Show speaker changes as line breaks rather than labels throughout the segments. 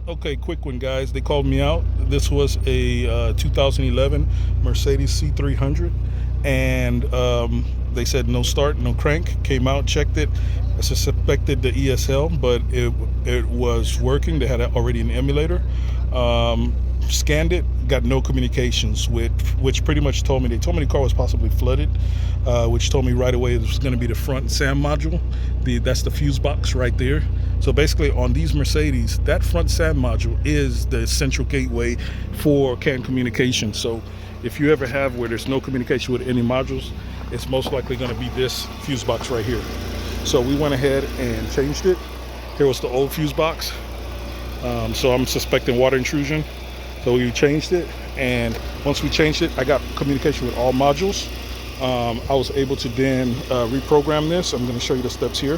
Okay, quick one, guys. They called me out. This was a 2011 Mercedes C300, and they said no start, no crank. Came out, checked it. I suspected the ESL, but it was working. They had already an emulator. Scanned it, got no communications with, which pretty much told me the car was possibly flooded, which told me right away it was going to be the front SAM module. That's the fuse box right there. So basically, on these Mercedes, that front SAM module is the central gateway for CAN communication. So if you ever have where there's no communication with any modules, it's most likely going to be this fuse box right here. So we went ahead and changed it. Here was the old fuse box. So I'm suspecting water intrusion. So we changed it, and once we changed it, I got communication with all modules. I was able to then reprogram this. I'm going to show you the steps here.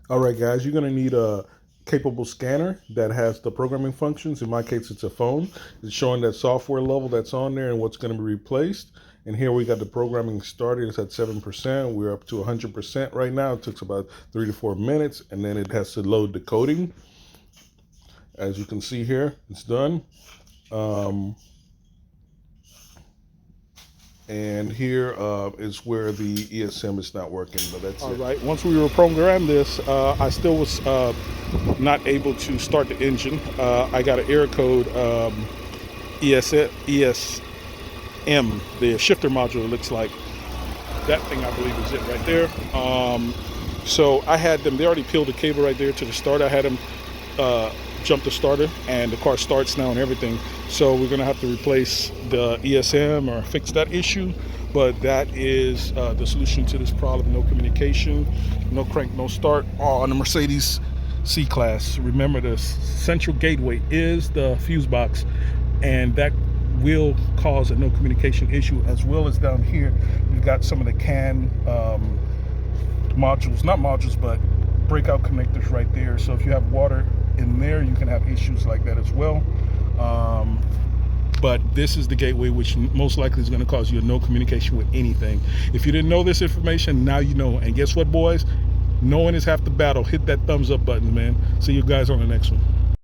All right, guys, you're going to need a capable scanner that has the programming functions. In my case, it's a phone. It's showing that software level that's on there and what's going to be replaced. And here we got the programming started. It's at 7%. We're up to 100% right now. It took about 3 to 4 minutes, and then it has to load the coding. As you can see here, it's done. And here is where the ESM is not working, but that's all it. Right. Once we reprogrammed this, I still was not able to start the engine. I got an error code ESM, the shifter module. It looks like that thing, I believe, is it right there. So I had them. They already peeled the cable right there to the start. I had them jump the starter, and the car starts now and everything. So we're gonna have to replace the ESM or fix that issue, but that is the solution to this problem. No communication, no crank, no start on the Mercedes C-Class. Remember, the central gateway is the fuse box, and that will cause a no communication issue, as well as down here you've got some of the CAN modules, not modules, but breakout connectors right there. So if you have water in there, you can have issues like that as well. But this is the gateway, which most likely is going to cause you no communication with anything. If you didn't know this information, now you know. And guess what, boys? Knowing is half the battle. Hit that thumbs up button, man. See you guys on the next one.